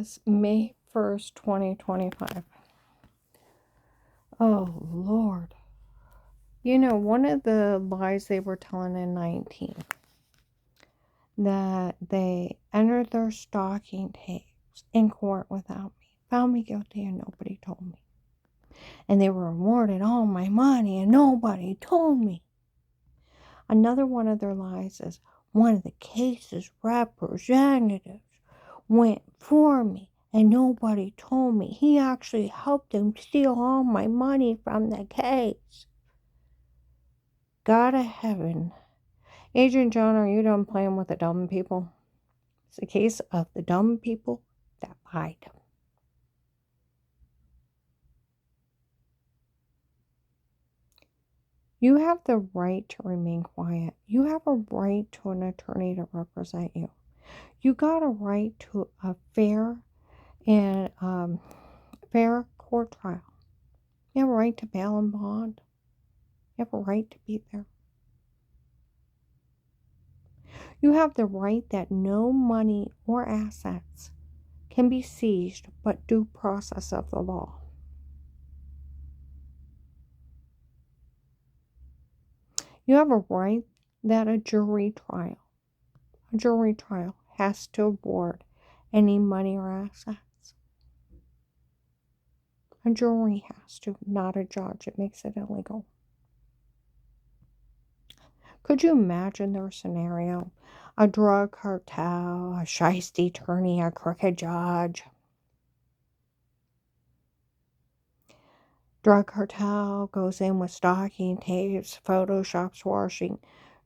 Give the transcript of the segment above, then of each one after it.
is May 1st, 2025. Oh, Lord. You know, one of the lies they were telling in 19, that they entered their stalking tapes in court without me, found me guilty, and nobody told me. And they were awarded all my money, and nobody told me. Another one of their lies is one of the case's representatives went for me, and nobody told me. He actually helped them steal all my money from the case. God of heaven. Agent John, are you done playing with the dumb people? It's a case of the dumb people that lied. You have the right to remain quiet. You have a right to an attorney to represent you. You got a right to a fair and fair court trial. You have a right to bail and bond. You have a right to be there. You have the right that no money or assets can be seized but due process of the law. You have a right that a jury trial has to award any money or assets. A jury has to, not a judge. It makes it illegal. Could you imagine their scenario? A drug cartel, a shiesty attorney, a crooked judge. Drug cartel goes in with stocking tapes, photoshops washing,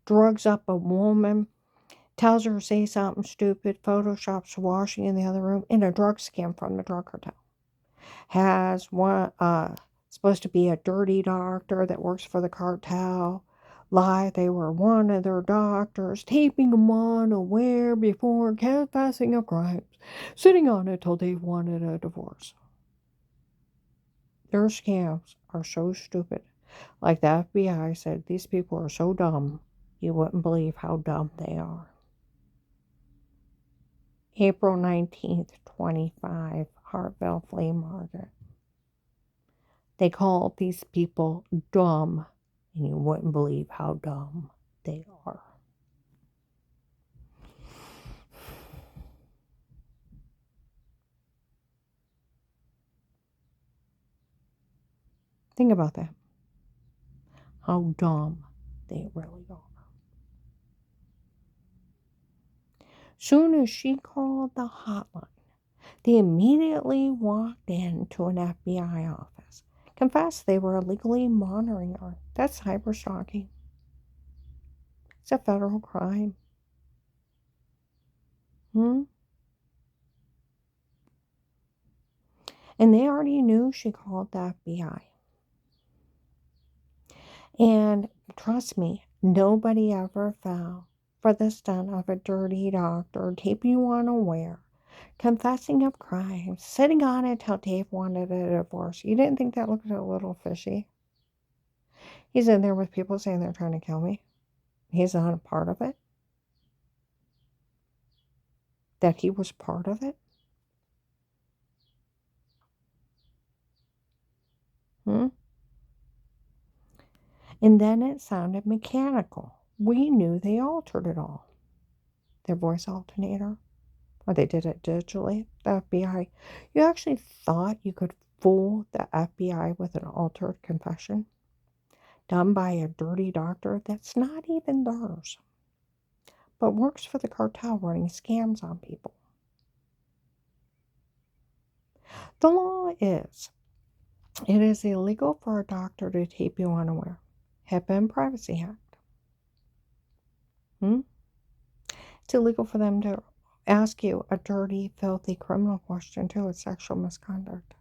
drugs up a woman, tells her to say something stupid, photoshops washing in the other room, in a drug scam from the drug cartel. Has one, supposed to be a dirty doctor that works for the cartel, lie they were one of their doctors, taping them unaware before confessing of crimes, sitting on it till they wanted a divorce. Their scams are so stupid. Like the FBI said, these people are so dumb, you wouldn't believe how dumb they are. April 19th, 25, Hartville Flea Market. They call these people dumb, and you wouldn't believe how dumb they are. Think about that. How dumb they really are. Soon as she called the hotline, they immediately walked into an FBI office, confessed they were illegally monitoring her. That's cyberstalking. It's a federal crime. And they already knew she called the FBI. And trust me, nobody ever fell for the stunt of a dirty doctor taping you unaware, confessing of crimes, sitting on it till Dave wanted a divorce. You didn't think that looked a little fishy? He's in there with people saying they're trying to kill me. He's not a part of it. That he was part of it. And then it sounded mechanical. We knew they altered it all. Their voice alternator. Or they did it digitally. The FBI. You actually thought you could fool the FBI with an altered confession? Done by a dirty doctor that's not even theirs. But works for the cartel running scams on people. The law is, it is illegal for a doctor to tape you unaware. HIPAA and Privacy Act. It's illegal for them to ask you a dirty, filthy criminal question too. It's sexual misconduct.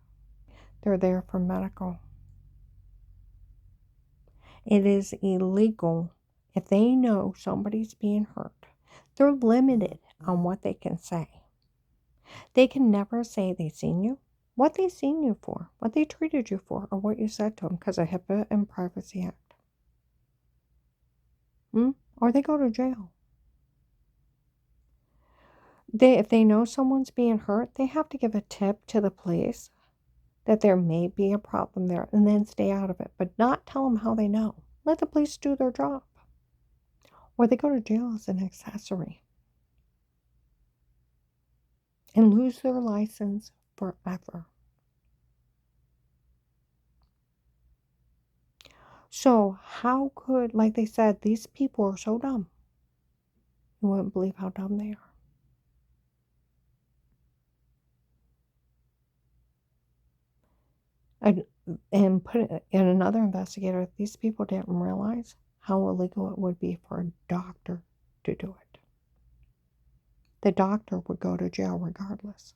They're there for medical. It is illegal if they know somebody's being hurt. They're limited on what they can say. They can never say they seen you, what they seen you for, what they treated you for, or what you said to them because of HIPAA and Privacy Act. Or they go to jail. If they know someone's being hurt, they have to give a tip to the police that there may be a problem there and then stay out of it, but not tell them how they know. Let the police do their job. Or they go to jail as an accessory and lose their license forever. So how could, like they said, these people are so dumb. You wouldn't believe how dumb they are. And put it in another investigator, these people didn't realize how illegal it would be for a doctor to do it. The doctor would go to jail regardless.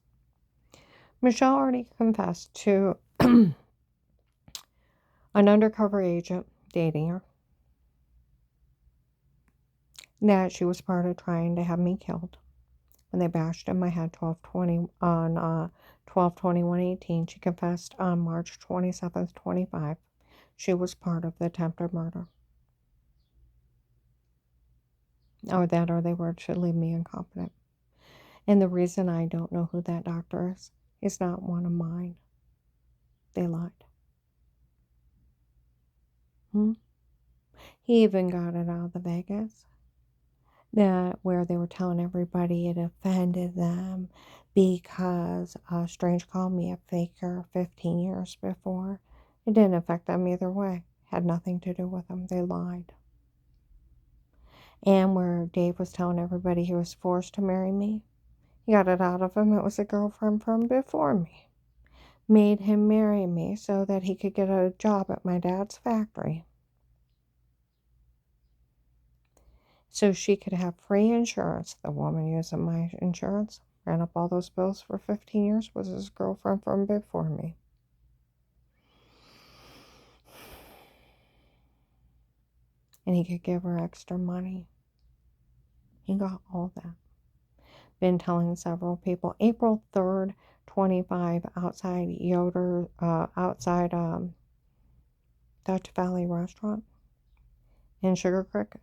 Michelle already confessed to an undercover agent dating her that she was part of trying to have me killed when they bashed in my head 12/20 on 12/21/18. She confessed on March 27th, 25. She was part of the attempted murder. Or they were to leave me incompetent. And the reason I don't know who that doctor is not one of mine. They lied. He even got it out of the Vegas. Where they were telling everybody it offended them because Strange called me a faker 15 years before. It didn't affect them either way. Had nothing to do with them. They lied. And where Dave was telling everybody he was forced to marry me, he got it out of him. It was a girlfriend from before me. Made him marry me so that he could get a job at my dad's factory. So she could have free insurance. The woman using my insurance ran up all those bills for 15 years, was his girlfriend from before me. And he could give her extra money. He got all that. Been telling several people. April 3rd, 25, outside Yoder, outside Dutch Valley Restaurant in Sugar Creek,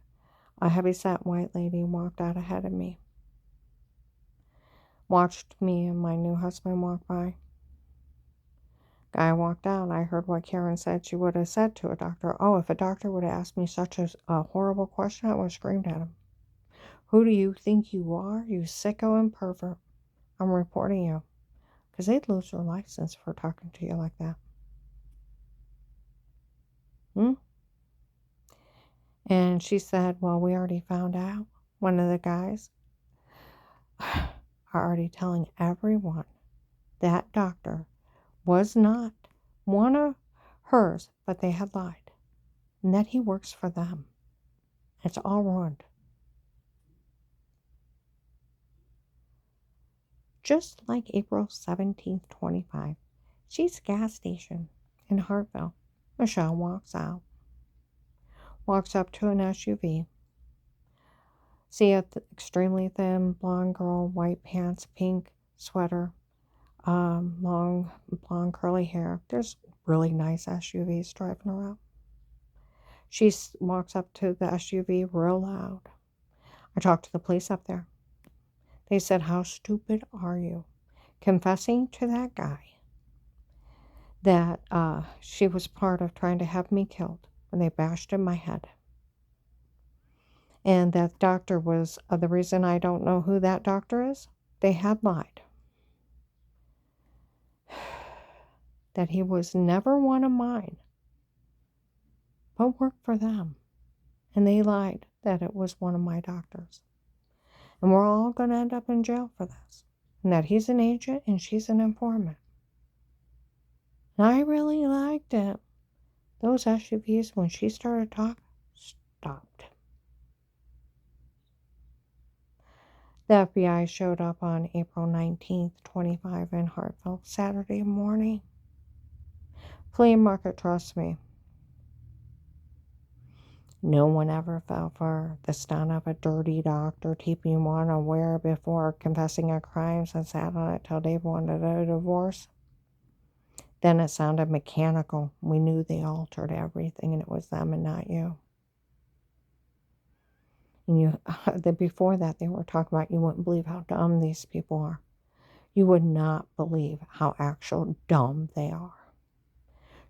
a heavyset white lady walked out ahead of me. Watched me and my new husband walk by. Guy walked out. I heard what Karen said she would have said to a doctor. Oh, if a doctor would have asked me such a horrible question, I would have screamed at him. Who do you think you are, you sicko and pervert? I'm reporting you. Because they'd lose their license for talking to you like that. And she said, well, we already found out. One of the guys are already telling everyone that doctor was not one of hers, but they had lied. And that he works for them. It's all ruined. Just like April 17th, 25. She's gas station in Hartville. Michelle walks out. Walks up to an SUV. See a extremely thin blonde girl, white pants, pink sweater, long blonde curly hair. There's really nice SUVs driving around. She walks up to the SUV real loud. I talked to the police up there. They said, how stupid are you? Confessing to that guy that she was part of trying to have me killed when they bashed in my head. And that doctor was the reason I don't know who that doctor is. They had lied. That he was never one of mine, but worked for them. And they lied that it was one of my doctors. And we're all going to end up in jail for this. And that he's an agent and she's an informant. And I really liked it. Those SUVs, when she started talking, stopped. The FBI showed up on April 19th, 25 in Hartville, Saturday morning. Flea market, trust me. No one ever fell for the stunt of a dirty doctor keeping one aware before confessing a crime and sat on it till Dave wanted a divorce. Then it sounded mechanical. We knew they altered everything and it was them and not you. And before that, they were talking about you wouldn't believe how dumb these people are. You would not believe how actual dumb they are.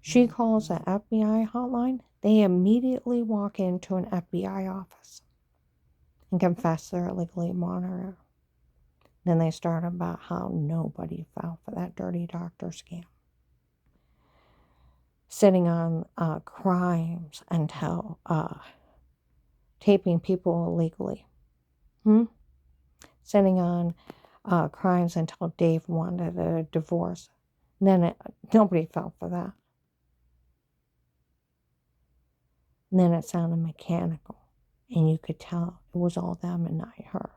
She calls the FBI hotline. They immediately walk into an FBI office and confess they're illegally monitored. Then they start about how nobody fell for that dirty doctor scam. Sitting on crimes until taping people illegally. Sitting on crimes until Dave wanted a divorce. And then nobody fell for that. And then it sounded mechanical. And you could tell it was all them and not her.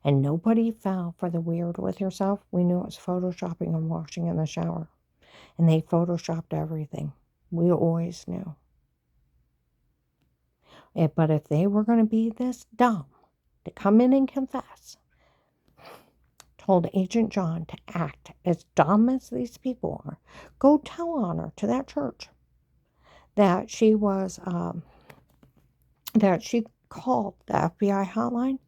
And nobody fell for the weird with yourself. We knew it was photoshopping and washing in the shower. And they photoshopped everything. We always knew. But if they were going to be this dumb to come in and confess, told Agent John to act as dumb as these people are, go tell on her to that church that she was, that she called the FBI hotline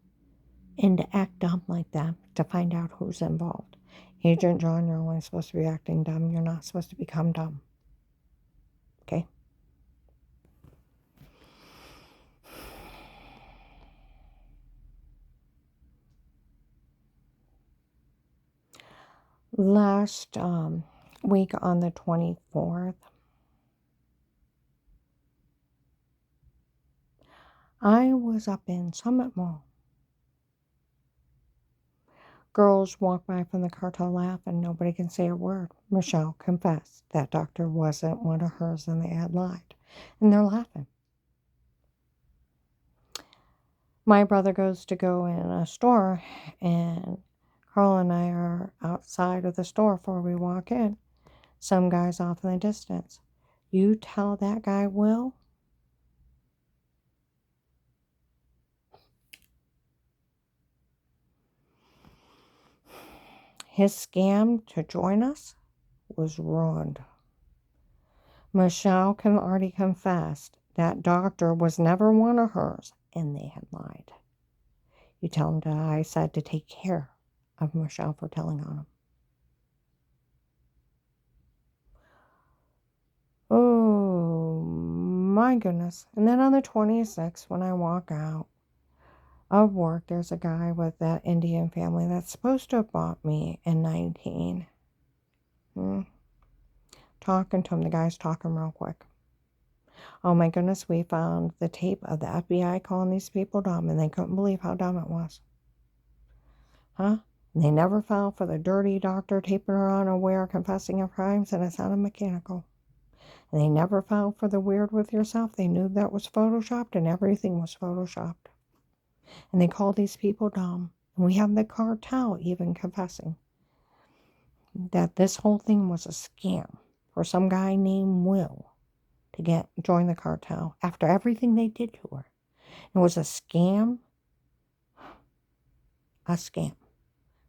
and to act dumb like that to find out who's involved. Agent John, you're only supposed to be acting dumb. You're not supposed to become dumb. Okay? Last week on the 24th, I was up in Summit Mall. Girls walk by from the cartel laughing. Nobody can say a word. Michelle confessed that doctor wasn't one of hers and they had lied. And they're laughing. My brother goes to go in a store, and Carl and I are outside of the store before we walk in. Some guy's off in the distance. You tell that guy, Will, his scam to join us was ruined. Michelle already confessed that doctor was never one of hers, and they had lied. You tell him I said to take care of Michelle for telling on him. Oh, my goodness. And then on the 26th, when I walk out of work, there's a guy with that Indian family that's supposed to have bought me in 19. Talking to him. The guy's talking real quick. Oh my goodness, we found the tape of the FBI calling these people dumb, and they couldn't believe how dumb it was. And they never fell for the dirty doctor taping her unaware, confessing of crimes, and it sounded mechanical. And they never fell for the weird with yourself. They knew that was photoshopped, and everything was photoshopped. And they called these people dumb. And we have the cartel even confessing that this whole thing was a scam for some guy named Will to join the cartel after everything they did to her. It was a scam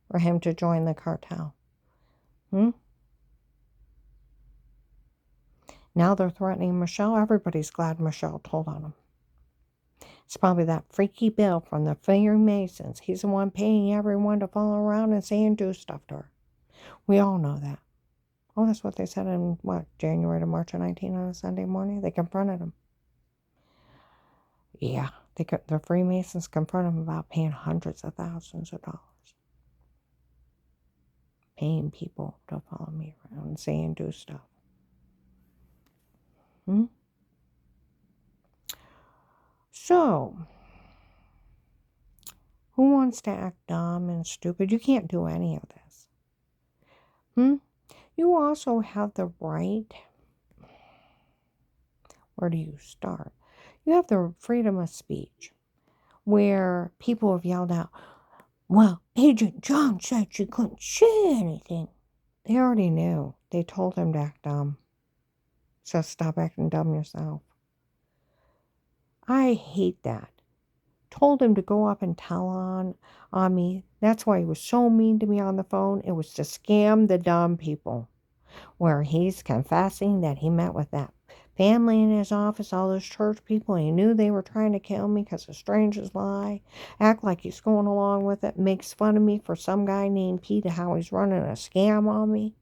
for him to join the cartel. Now they're threatening Michelle. Everybody's glad Michelle told on him. It's probably that freaky Bill from the Freemasons. He's the one paying everyone to follow around and say and do stuff to her. We all know that. Oh, that's what they said in, January to March of 19 on a Sunday morning? They confronted him. Yeah, the Freemasons confronted him about paying hundreds of thousands of dollars. Paying people to follow me around and say and do stuff. So, who wants to act dumb and stupid? You can't do any of this. You also have the right. Where do you start? You have the freedom of speech, where people have yelled out, well, Agent John said you couldn't say anything. They already knew. They told him to act dumb. So stop acting dumb yourself. I hate that. Told him to go up and tell on me. That's why he was so mean to me on the phone. It was to scam the dumb people. Where he's confessing that he met with that family in his office, all those church people. He knew they were trying to kill me because of strangers lie. Act like he's going along with it. Makes fun of me for some guy named Pete, how he's running a scam on me.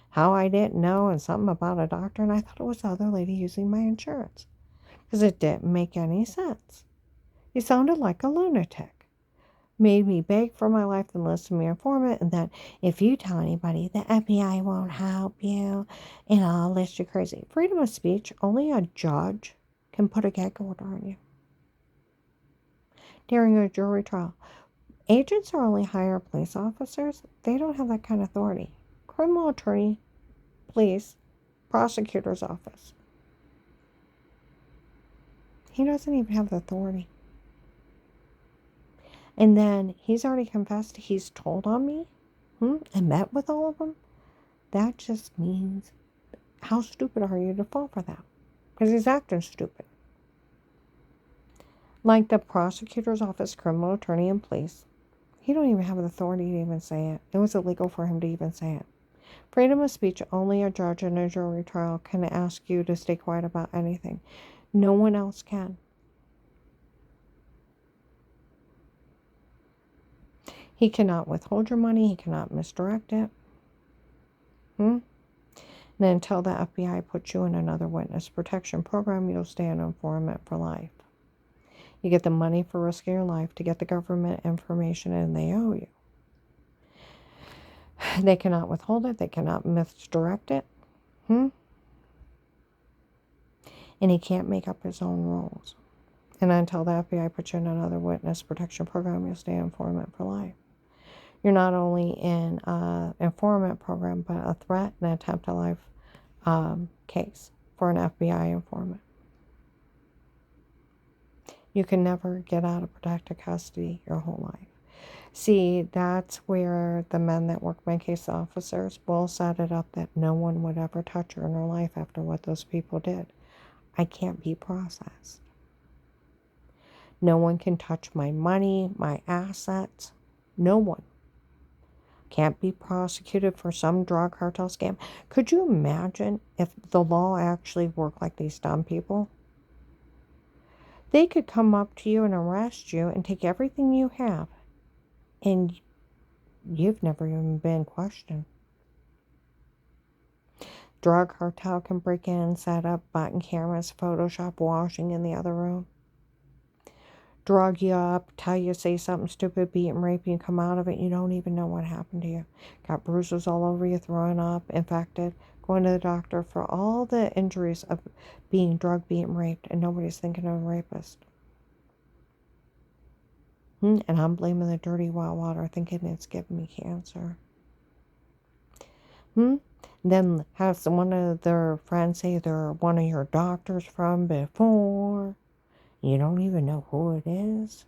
How I didn't know, and something about a doctor. And I thought it was the other lady using my insurance. Because it didn't make any sense. He sounded like a lunatic. Made me beg for my life and listen to me informant, and that if you tell anybody, the FBI won't help you, and all this, you're crazy. Freedom of speech, only a judge can put a gag order on you during a jury trial. Agents are only hire police officers. They don't have that kind of authority. Criminal attorney, police, prosecutor's office. He doesn't even have the authority. And then he's already confessed he's told on me and met with all of them. That just means, how stupid are you to fall for that? Because he's acting stupid. Like the prosecutor's office, criminal attorney, and police. He don't even have the authority to even say it. It was illegal for him to even say it. Freedom of speech, only a judge in a jury trial can ask you to stay quiet about anything. No one else can. He cannot withhold your money. He cannot misdirect it. And until the FBI puts you in another witness protection program, you'll stay an informant for life. You get the money for risking your life to get the government information, and they owe you. They cannot withhold it. They cannot misdirect it. And he can't make up his own rules. And until the FBI puts you in another witness protection program, you'll stay an informant for life. You're not only in an informant program, but a threat and attempt at life case for an FBI informant. You can never get out of protective custody your whole life. See, that's where the men that work my case officers will set it up that no one would ever touch her in her life after what those people did. I can't be processed. No one can touch my money, my assets. No one. Can't be prosecuted for some drug cartel scam. Could you imagine if the law actually worked like these dumb people? They could come up to you and arrest you and take everything you have, and you've never even been questioned. Drug cartel can break in, set up button cameras, Photoshop washing in the other room. Drug you up, tell you, say something stupid, beat and rape you, and come out of it, you don't even know what happened to you. Got bruises all over you, throwing up, infected, going to the doctor for all the injuries of being drugged, beat and raped, and nobody's thinking of a rapist. And I'm blaming the dirty wild water, thinking it's giving me cancer. Then have one of their friends say they're one of your doctors from before. You don't even know who it is.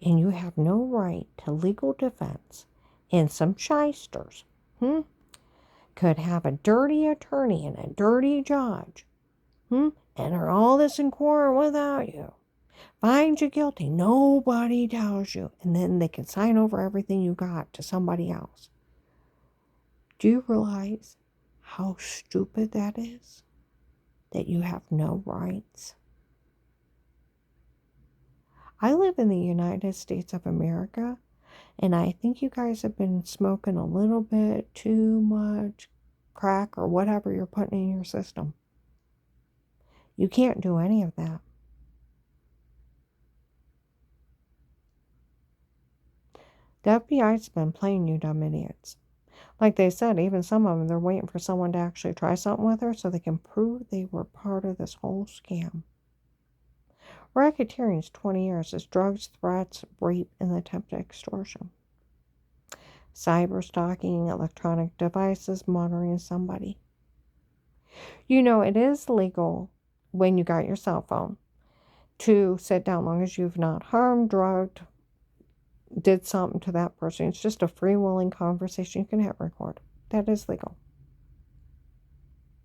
And you have no right to legal defense. And some shysters could have a dirty attorney and a dirty judge. And are all this in court without you. Find you guilty. Nobody tells you. And then they can sign over everything you got to somebody else. Do you realize how stupid that is? That you have no rights? I live in the United States of America, and I think you guys have been smoking a little bit too much crack or whatever you're putting in your system. You can't do any of that. The FBI's been playing you dumb idiots. Like they said, even some of them, they're waiting for someone to actually try something with her so they can prove they were part of this whole scam. Racketeering's 20 years is drugs, threats, rape, and attempted extortion. Cyber stalking, electronic devices, monitoring somebody. You know, it is legal when you got your cell phone to sit down, long as you've not harmed, drugged, did something to that person. It's just a free-willing conversation. You can hit record. That is legal.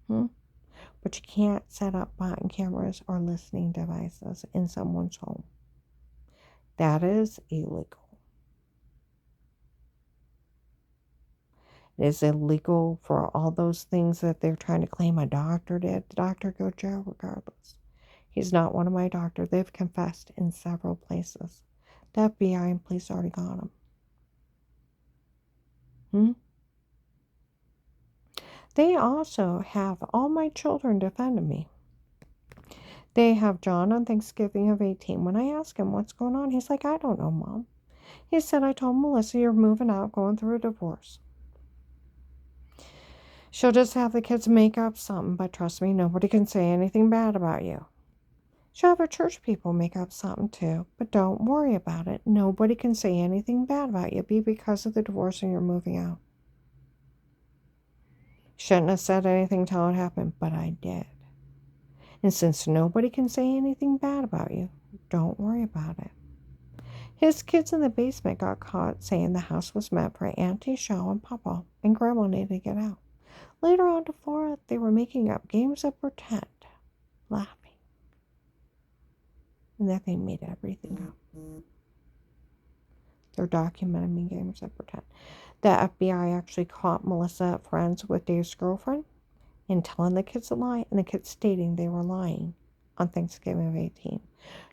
But you can't set up button cameras or listening devices in someone's home. That is illegal. It is illegal for all those things that they're trying to claim a doctor did. The doctor go to jail regardless. He's not one of my doctors. They've confessed in several places. The FBI and police already got him. They also have all my children defending me. They have John on Thanksgiving of 18. When I ask him what's going on, he's like, I don't know, Mom. He said, I told Melissa you're moving out, going through a divorce. She'll just have the kids make up something, but trust me, nobody can say anything bad about you. She'll have her church people make up something too, but don't worry about it. Nobody can say anything bad about you because of the divorce and you're moving out. Shouldn't have said anything till it happened, but I did. And since nobody can say anything bad about you, don't worry about it. His kids in the basement got caught saying the house was meant for Auntie Shaw and Papa, and Grandma needed to get out. Later on to Florida, they were making up games of pretend, laughing. And that they made everything up. They're documenting games of pretend. The FBI actually caught Melissa friends with Dave's girlfriend and telling the kids a lie, and the kids stating they were lying on Thanksgiving of 18.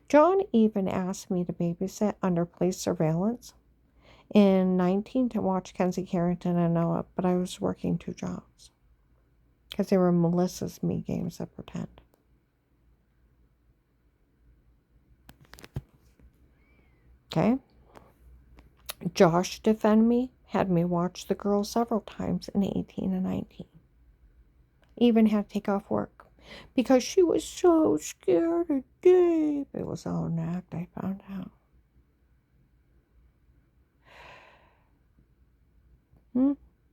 John even asked me to babysit under police surveillance in 19 to watch Kenzie Carrington and Noah, but I was working 2 jobs because they were Melissa's me games of pretend. Okay? Josh defended me, had me watch the girls several times in 18 and 19. Even had to take off work because she was so scared of Dave. It was all an act, I found out.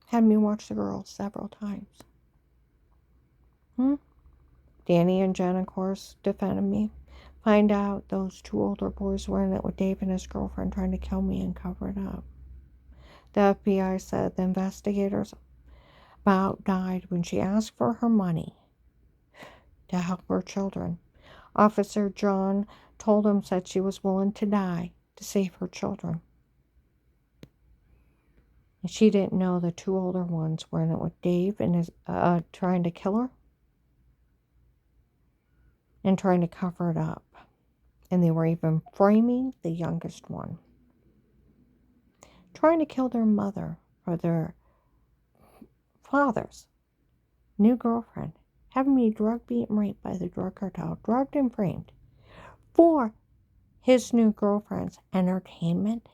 Had me watch the girls several times. Danny and Jen, of course, defended me. Find out those 2 older boys were in it with Dave and his girlfriend trying to kill me and cover it up. The FBI said the investigators about died when she asked for her money to help her children. Officer John told him said she was willing to die to save her children. And she didn't know the 2 older ones were in it with Dave and his trying to kill her and trying to cover it up. And they were even framing the youngest one, trying to kill their mother or their father's new girlfriend, having me drug, beat, and raped by the drug cartel, drugged and framed for his new girlfriend's entertainment.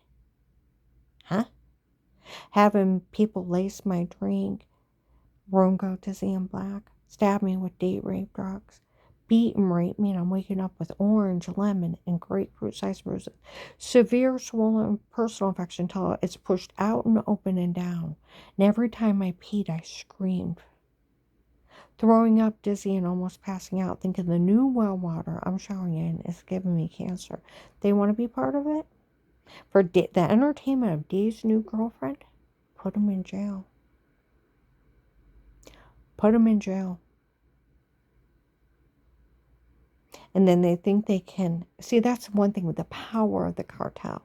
Having people lace my drink, room go dizzy and black, stab me with date rape drugs, beat and rape me, and I'm waking up with orange, lemon, and grapefruit-sized bruises. Severe swollen personal infection till it's pushed out and open and down. And every time I peed, I screamed. Throwing up, dizzy, and almost passing out, thinking the new well water I'm showering in is giving me cancer. They want to be part of it? For the entertainment of Dave's new girlfriend? Put him in jail. Put him in jail. And then they think they can. See, that's one thing with the power of the cartel.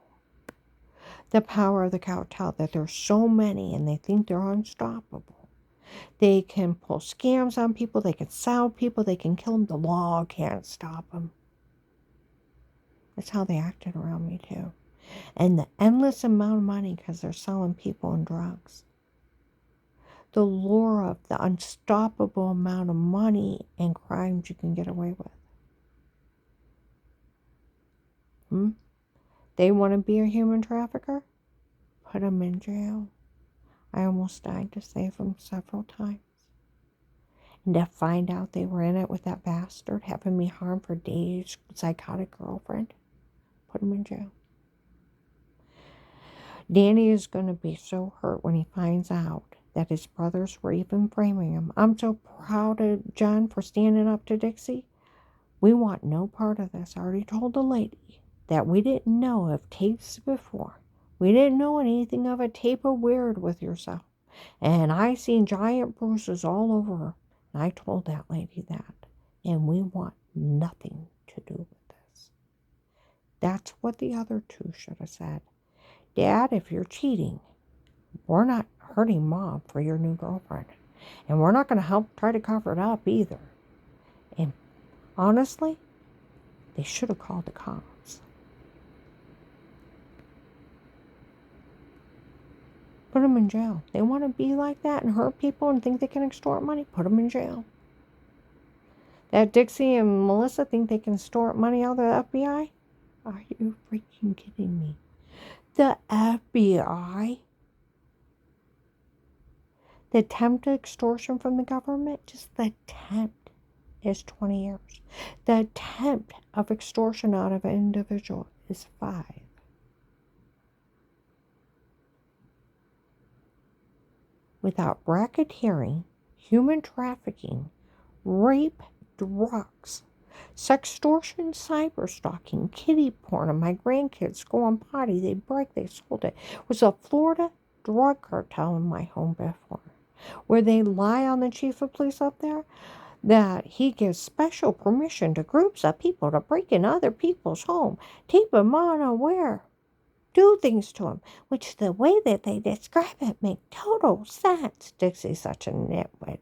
The power of the cartel, that there's so many and they think they're unstoppable. They can pull scams on people. They can sell people. They can kill them. The law can't stop them. That's how they acted around me too. And the endless amount of money because they're selling people and drugs. The lure of the unstoppable amount of money and crimes you can get away with. They want to be a human trafficker? Put them in jail. I almost died to save them several times. And to find out they were in it with that bastard having me harm for days, psychotic girlfriend, put them in jail. Danny is going to be so hurt when he finds out that his brothers were even framing him. I'm so proud of John for standing up to Dixie. We want no part of this. I already told the lady that we didn't know of tapes before. We didn't know anything of a tape of weird with yourself. And I seen giant bruises all over her. And I told that lady that. And we want nothing to do with this. That's what the other 2 should have said. Dad, if you're cheating, we're not hurting mom for your new girlfriend. And we're not going to help try to cover it up either. And honestly, they should have called the cops. Put them in jail. They want to be like that and hurt people and think they can extort money? Put them in jail. That Dixie and Melissa think they can extort money out of the FBI? Are you freaking kidding me? The FBI? The attempt at extortion from the government, just the attempt, is 20 years. The attempt of extortion out of an individual is 5. Without racketeering, human trafficking, rape, drugs, sextortion, cyberstalking, kiddie porn, and my grandkids go on potty, they break, they sold it. It was a Florida drug cartel in my home before, where they lie on the chief of police up there that he gives special permission to groups of people to break in other people's home, keep them unaware, do things to them, which the way that they describe it make total sense. Dixie's such a nitwit.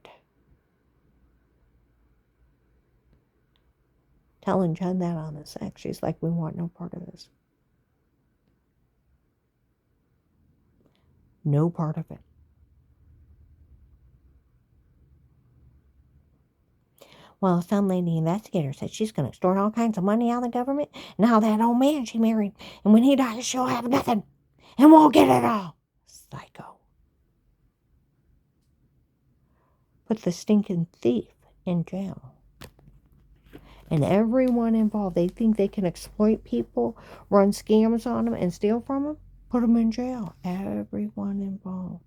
Telling Jen that on the sex, she's like, we want no part of this. No part of it. Well, some lady investigator said she's going to extort all kinds of money out of the government. Now that old man she married, and when he dies, she'll have nothing, and we'll get it all. Psycho. Put the stinking thief in jail. And everyone involved, they think they can exploit people, run scams on them, and steal from them. Put them in jail. Everyone involved.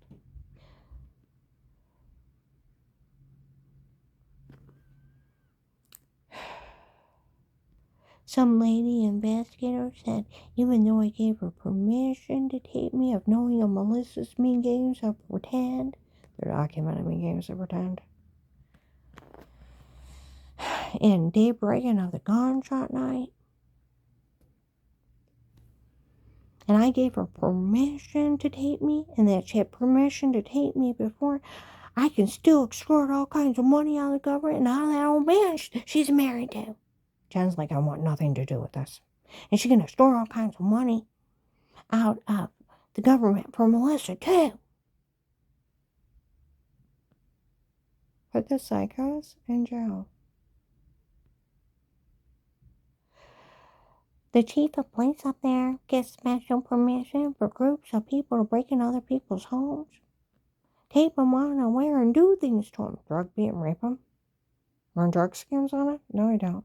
Some lady investigator said, even though I gave her permission to tape me of knowing of Melissa's mean games of pretend, they're documenting mean games of pretend, and Dave Reagan of the gunshot night, and I gave her permission to tape me, and that she had permission to tape me before, I can still extort all kinds of money out of the government and out of that old man she's married to. Jen's like, I want nothing to do with this. And she's going to extort all kinds of money out of the government for Melissa, too. Put the psychos in jail. The chief of police up there gets special permission for groups of people to break in other people's homes, tape them unaware, and do things to them. Drug beat and rape them. Run drug scams on it? No, I don't.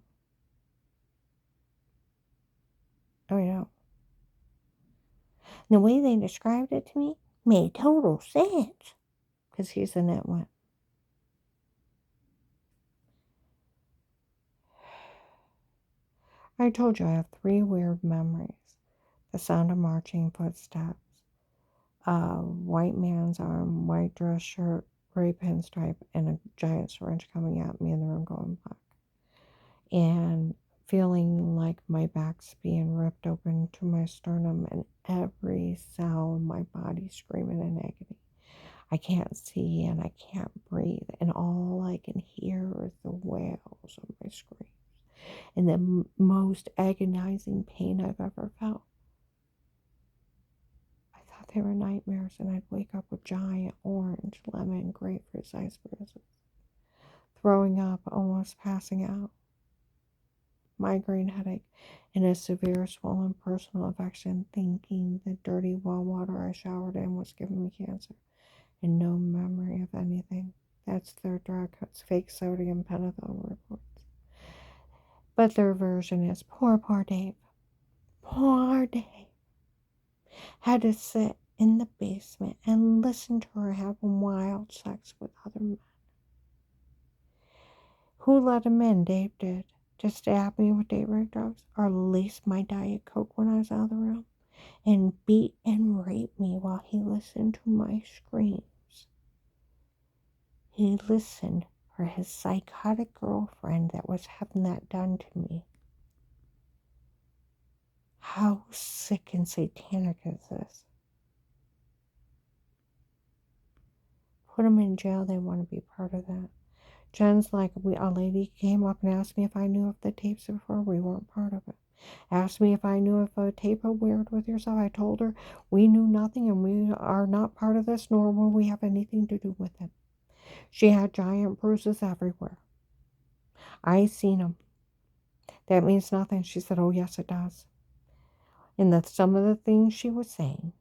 No, I don't. The way they described it to me made total sense, because he's a nitwit. I told you I have 3 weird memories. The sound of marching footsteps, a white man's arm, white dress shirt, gray pinstripe, and a giant syringe coming at me in the room going black. And feeling like my back's being ripped open to my sternum and every cell in my body screaming in agony. I can't see and I can't breathe, and all I can hear is the wails of my screams and the most agonizing pain I've ever felt. I thought they were nightmares, and I'd wake up with giant orange, lemon, grapefruit-sized bruises, throwing up, almost passing out, migraine headache, and a severe swollen personal infection, thinking the dirty well water I showered in was giving me cancer, and no memory of anything. That's their drug. It's fake sodium pentothal reports. But their version is, poor Dave. Poor Dave. Had to sit in the basement and listen to her having wild sex with other men. Who let him in? Dave did. To stab me with date rape drugs, or lace my Diet Coke when I was out of the room, and beat and rape me while he listened to my screams. He listened for his psychotic girlfriend that was having that done to me. How sick and satanic is this? put them in jail, they want to be part of that. Jen's like, a lady came up and asked me if I knew of the tapes before. We weren't part of it. Asked me if I knew of a tape of Weird with Yourself. I told her we knew nothing and we are not part of this, nor will we have anything to do with it. She had giant bruises everywhere. I seen them. That means nothing. She said, oh, yes, it does. And some of the things she was saying,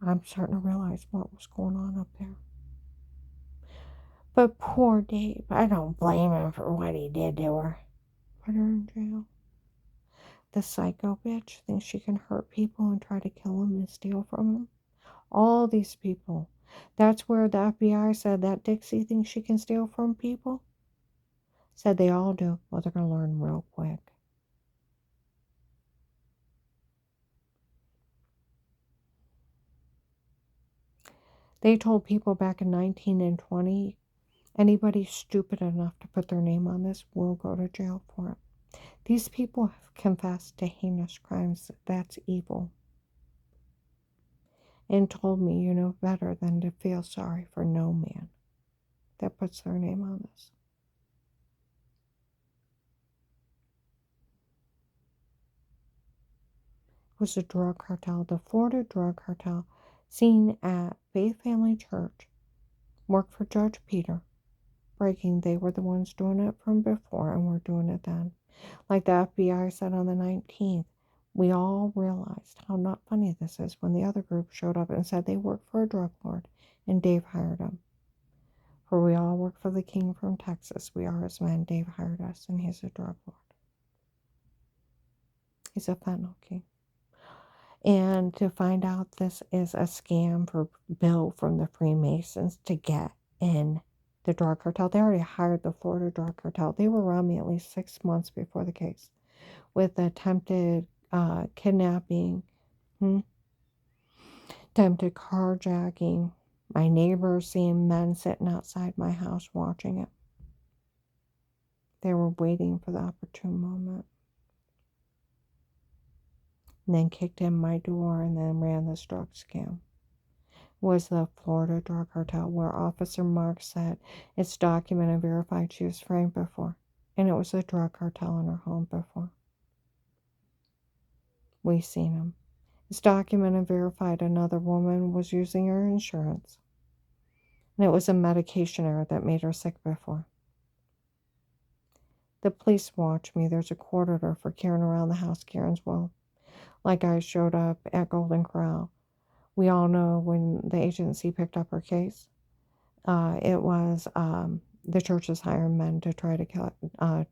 I'm starting to realize what was going on up there. But poor Dave, I don't blame him for what he did to her. Put her in jail. The psycho bitch thinks she can hurt people and try to kill them and steal from them. All these people. That's where the FBI said that Dixie thinks she can steal from people. Said they all do. Well, they're going to learn real quick. They told people back in 19 and 20, anybody stupid enough to put their name on this will go to jail for it. These people have confessed to heinous crimes. That's evil. And told me you know better than to feel sorry for no man that puts their name on this. It was a drug cartel, the Florida drug cartel, seen at Faith Family Church, worked for Judge Peter. Breaking, they were the ones doing it from before, and we're doing it then. Like the FBI said on the 19th, we all realized how not funny this is when the other group showed up and said they worked for a drug lord, and Dave hired them. For we all work for the king from Texas. We are his men. Dave hired us, and he's a drug lord. He's a fentanyl king. And to find out this is a scam for Bill from the Freemasons to get in the drug cartel. They already hired the Florida drug cartel. They were around me at least 6 months before the case with attempted kidnapping, attempted carjacking. My neighbors seeing men sitting outside my house watching it. They were waiting for the opportune moment. And then kicked in my door and then ran this drug scam. Was the Florida drug cartel, where Officer Mark said it's documented and verified she was framed before. And it was a drug cartel in her home before. We seen him. It's documented and verified another woman was using her insurance. And it was a medication error that made her sick before. The police watch me. There's a court order for carrying around the house Karen's will. Like I showed up at Golden Corral. We all know when the agency picked up her case, it was the church's hiring men to try to kill her.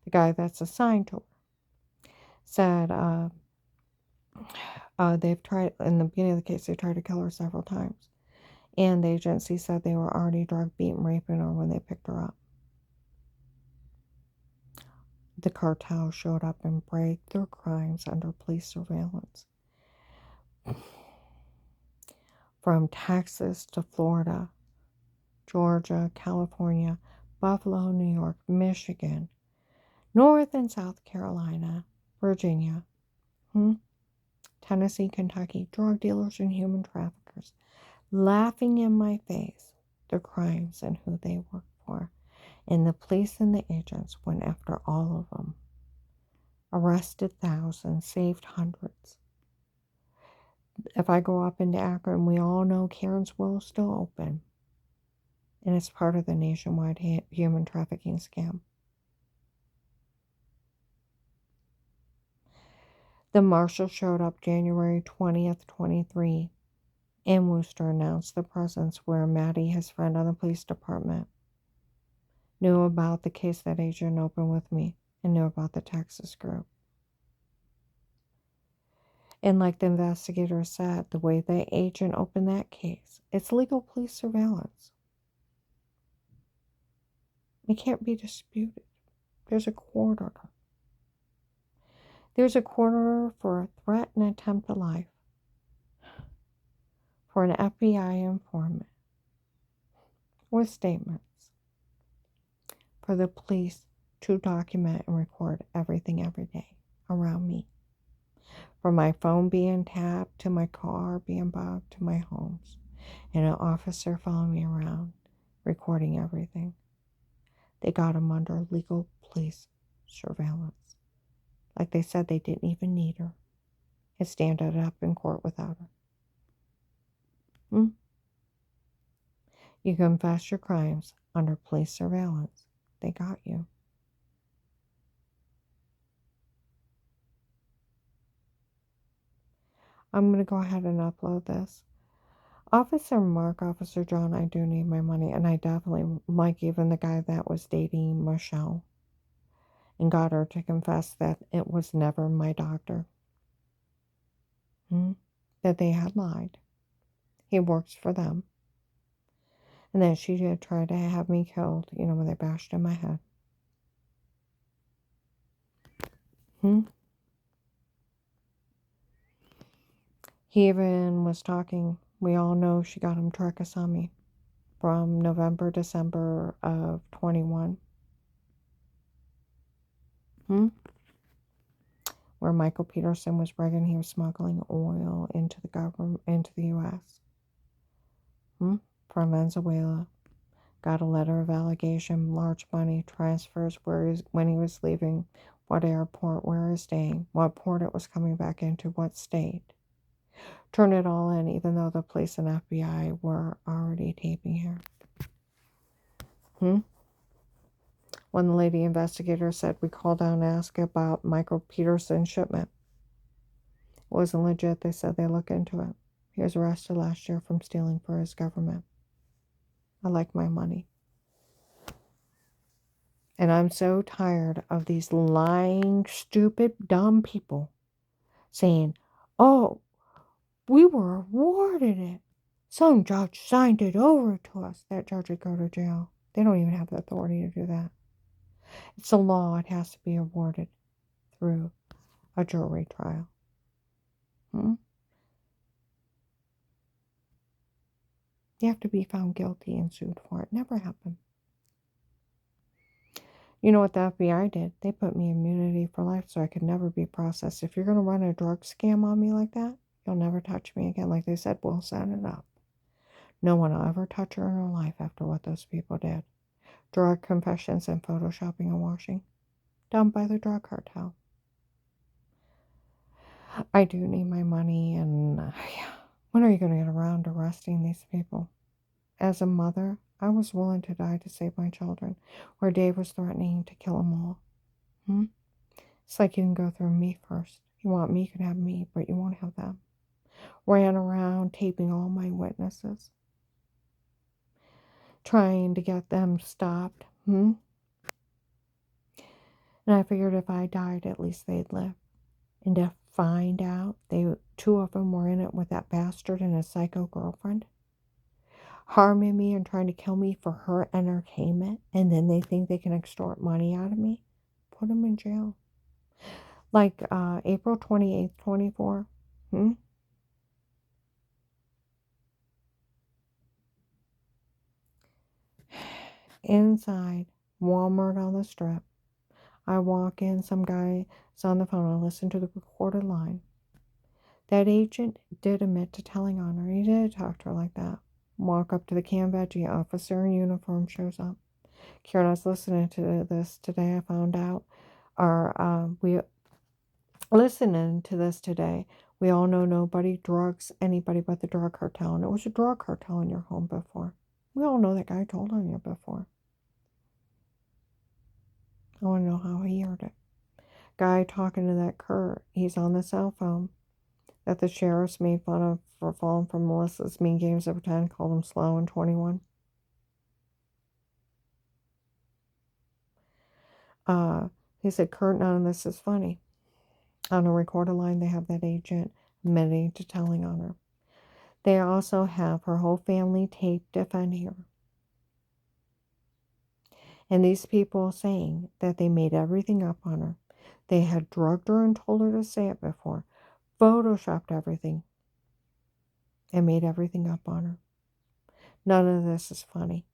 The guy that's assigned to her said they've tried, in the beginning of the case, they tried to kill her several times. And the agency said they were already drug beating, raping her when they picked her up. The cartel showed up and braved their crimes under police surveillance. From Texas to Florida, Georgia, California, Buffalo, New York, Michigan, North and South Carolina, Virginia, Tennessee, Kentucky, drug dealers and human traffickers, laughing in my face their crimes and who they work for. And the police and the agents went after all of them. Arrested thousands, saved hundreds. If I go up into Akron, we all know Karen's will is still open. And it's part of the nationwide human trafficking scam. The marshal showed up January 20th, 23, and Wooster announced the presence where Maddie, his friend on the police department, knew about the case that agent opened with me and knew about the Texas group. And like the investigator said, the way the agent opened that case, it's legal police surveillance. It can't be disputed. There's a court order. There's a court order for a threat and attempt to life for an FBI informant with statements for the police to document and record everything every day around me. From my phone being tapped, to my car being bugged, to my homes. and an officer followed me around, recording everything. They got him under legal police surveillance. Like they said, they didn't even need her. And stand it up in court without her. You confess your crimes under police surveillance. They got you. I'm going to go ahead and upload this. Officer Mark, Officer John, I do need my money. And I definitely like even the guy that was dating Michelle and got her to confess that it was never my doctor. That they had lied. He works for them. And then she did try to have me killed, when they bashed in my head. He even was talking, we all know she got him Trekasami from November, December of 21. Where Michael Peterson was bragging he was smuggling oil into the government, into the U.S. From Venezuela. Got a letter of allegation, large money transfers, when he was leaving, what airport, where he was staying, what port it was coming back into, what state. Turn it all in, even though the police and FBI were already taping here. When the lady investigator said, we called down to ask about Michael Peterson's shipment. It wasn't legit. They said they look into it. He was arrested last year from stealing for his government. I like my money. And I'm so tired of these lying, stupid, dumb people saying, oh, we were awarded it. Some judge signed it over to us. That judge would go to jail. They don't even have the authority to do that. It's a law. It has to be awarded through a jury trial. You have to be found guilty and sued for it. Never happened. You know what the FBI did? They put me immunity for life so I could never be processed. If you're going to run a drug scam on me like that, you'll never touch me again. Like they said, we'll set it up. No one will ever touch her in her life after what those people did. Drug confessions and photoshopping and washing. Done by the drug cartel. I do need my money, and when are you going to get around to arresting these people? As a mother, I was willing to die to save my children, where Dave was threatening to kill them all. It's like you can go through me first. You want me, you can have me, but you won't have them. Ran around taping all my witnesses, trying to get them stopped. And I figured if I died, at least they'd live. And to find out two of them were in it with that bastard and his psycho girlfriend, harming me and trying to kill me for her entertainment, and then they think they can extort money out of me, put them in jail. Like April 28th, 24. Inside Walmart on the Strip. I walk in, some guy is on the phone. I listen to the recorded line. That agent did admit to telling on her. He did talk to her like that. Walk up to the cam veggie, officer in uniform shows up. Karen, I was listening to this today. I found out, listening to this today. We all know nobody drugs anybody but the drug cartel, and it was a drug cartel in your home before. We all know that guy told on you before. I want to know how he heard it. Guy talking to that Kurt, he's on the cell phone that the sheriffs made fun of for falling from Melissa's Mean Games of Pretend, called him slow and 21. He said, Kurt, none of this is funny. On a recorded line, they have that agent admitting to telling on her. They also have her whole family taped defending her. And these people saying that they made everything up on her. They had drugged her and told her to say it before. Photoshopped everything. And made everything up on her. None of this is funny.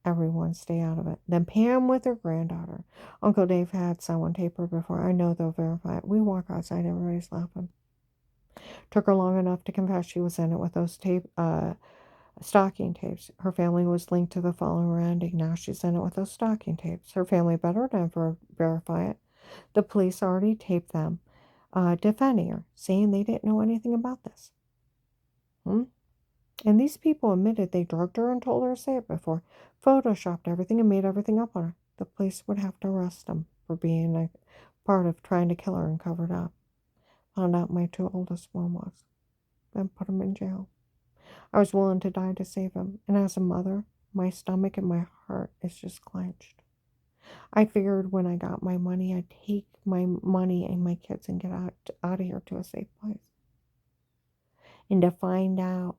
Everyone stay out of it. Then Pam with her granddaughter. Uncle Dave had someone tape her before. I know they'll verify it. We walk outside, everybody's laughing. Took her long enough to confess she was in it with those Stocking tapes. Her family was linked to the follower ending. Now she's in it with those stocking tapes. Her family better never verify it. The police already taped them, defending her, saying they didn't know anything about this. And these people admitted they drugged her and told her to say it before, photoshopped everything and made everything up on her. The police would have to arrest them for being a part of trying to kill her and cover it up. Found out my two oldest one was. Then put him in jail. I was willing to die to save him. And as a mother, my stomach and my heart is just clenched. I figured when I got my money, I'd take my money and my kids and get out of here to a safe place. And to find out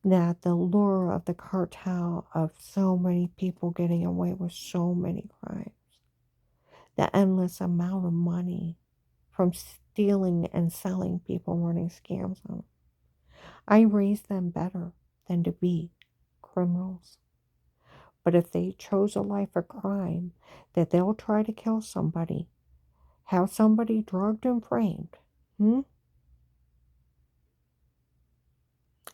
that the lure of the cartel of so many people getting away with so many crimes, the endless amount of money from stealing and selling people, running scams on them. I raised them better than to be criminals. But if they chose a life of crime, that they'll try to kill somebody, have somebody drugged and framed,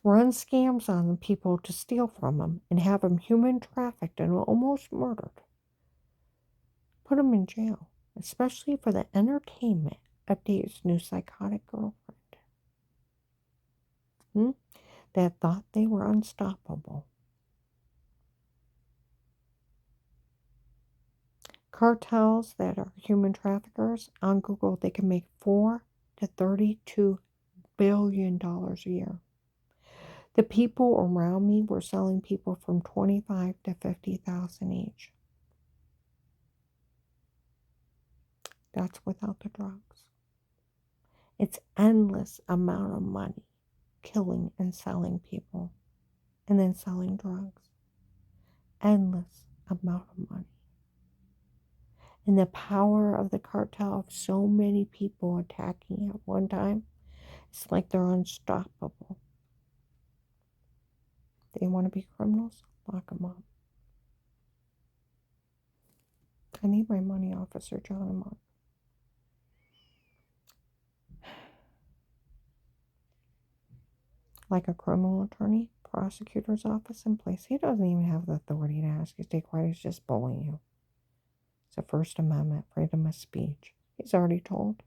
run scams on people to steal from them, and have them human trafficked and almost murdered, put them in jail, especially for the entertainment of Dave's new psychotic girlfriend, that thought they were unstoppable. Cartels that are human traffickers, on Google, they can make $4 to $32 billion a year. The people around me were selling people from 25 to 50,000 each. That's without the drugs. It's endless amount of money killing and selling people and then selling drugs. Endless amount of money. And the power of the cartel of so many people attacking at one time, it's like they're unstoppable. They want to be criminals? Lock them up. I need my money, Officer John and Mark. Like a criminal attorney, prosecutor's office in place. He doesn't even have the authority to ask you to stay quiet. He's just bullying you. It's the First Amendment, freedom of speech. He's already told.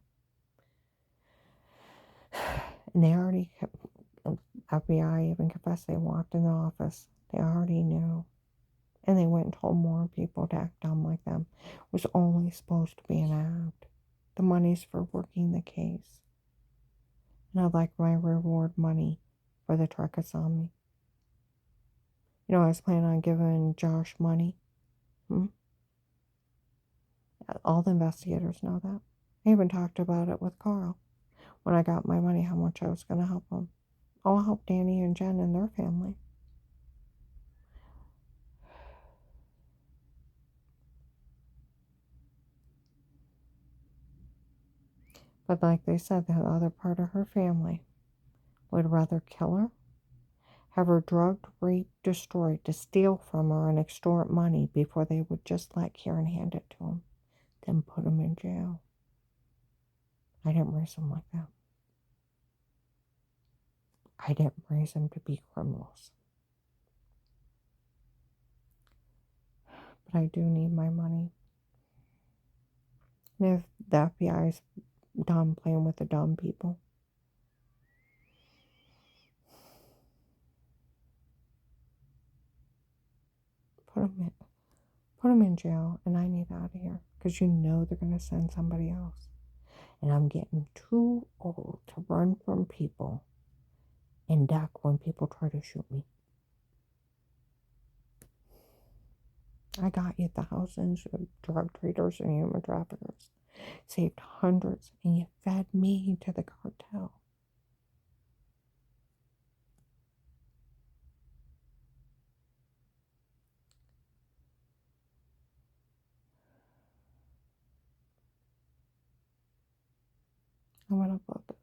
And they already, FBI even confessed they walked in the office. They already knew. And they went and told more people to act dumb like them. It was only supposed to be an act. The money's for working the case. And I'd like my reward money for the Trekasami. You know, I was planning on giving Josh money. All the investigators know that. I even talked about it with Carl when I got my money, how much I was going to help them. I'll help Danny and Jen and their family. But like they said, the other part of her family would rather kill her, have her drugged, raped, destroyed to steal from her and extort money before they would just let Karen hand it to him, than put him in jail. I didn't raise them like that. I didn't raise them to be criminals. But I do need my money. And if the FBI's done playing with the dumb people, put them in jail, and I need out of here, because you know they're going to send somebody else. And I'm getting too old to run from people and duck when people try to shoot me. I got you thousands of drug traders and human traffickers, saved hundreds, and you fed me to the cartel. I'm going to upload this.